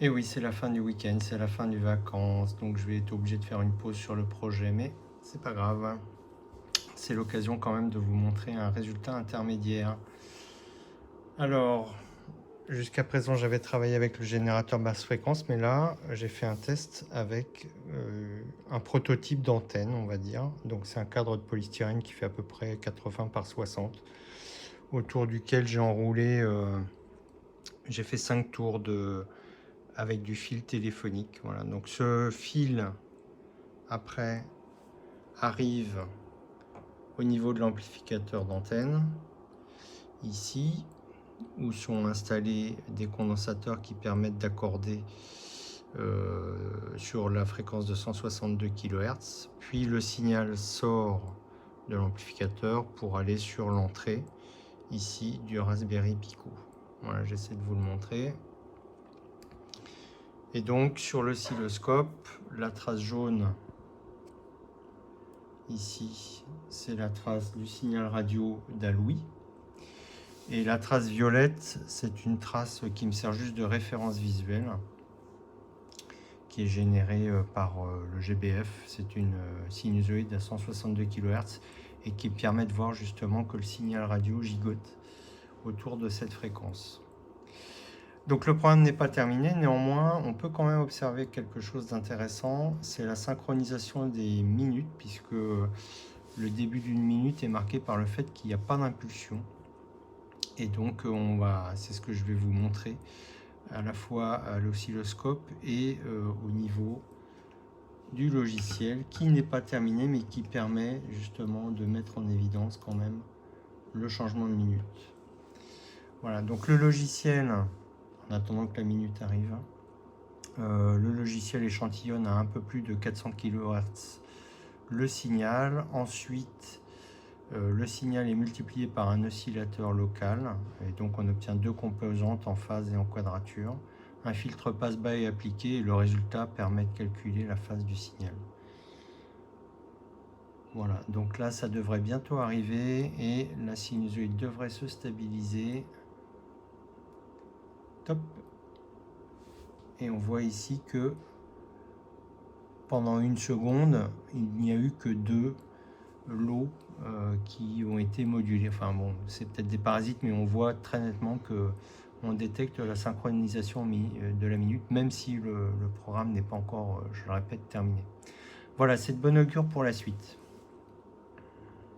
Et oui, c'est la fin du week-end, c'est la fin des vacances, donc je vais être obligé de faire une pause sur le projet, mais c'est pas grave, hein. C'est l'occasion quand même de vous montrer un résultat intermédiaire. Alors, jusqu'à présent, j'avais travaillé avec le générateur basse fréquence, mais là, j'ai fait un test avec un prototype d'antenne, on va dire. Donc, c'est un cadre de polystyrène qui fait à peu près 80 par 60, autour duquel j'ai enroulé, j'ai fait 5 tours avec du fil téléphonique. Voilà. Donc, ce fil, après, arrive au niveau de l'amplificateur d'antenne, ici, où sont installés des condensateurs qui permettent d'accorder sur la fréquence de 162 kHz. Puis le signal sort de l'amplificateur pour aller sur l'entrée ici du Raspberry Pico. Voilà, j'essaie de vous le montrer. Et donc sur l'oscilloscope, la trace jaune ici, c'est la trace du signal radio d'Aloui. Et la trace violette, c'est une trace qui me sert juste de référence visuelle, qui est générée par le GBF. C'est une sinusoïde à 162 kHz et qui permet de voir justement que le signal radio gigote autour de cette fréquence. Donc le programme n'est pas terminé, néanmoins on peut quand même observer quelque chose d'intéressant, c'est la synchronisation des minutes, puisque le début d'une minute est marqué par le fait qu'il n'y a pas d'impulsion. Et donc c'est ce que je vais vous montrer à la fois à l'oscilloscope et au niveau du logiciel, qui n'est pas terminé mais qui permet justement de mettre en évidence quand même le changement de minute. Voilà, donc le logiciel, en attendant que la minute arrive, le logiciel échantillonne à un peu plus de 400 kHz le signal. Ensuite, le signal est multiplié par un oscillateur local, et donc on obtient deux composantes en phase et en quadrature. Un filtre passe-bas est appliqué et le résultat permet de calculer la phase du signal. Voilà, donc là ça devrait bientôt arriver et la sinusoïde devrait se stabiliser. Top. Et on voit ici que pendant une seconde, il n'y a eu que deux lots qui ont été modulés. Enfin bon, c'est peut-être des parasites, mais on voit très nettement que on détecte la synchronisation de la minute, même si le programme n'est pas encore, je le répète, terminé. Voilà, c'est de bonne augure pour la suite.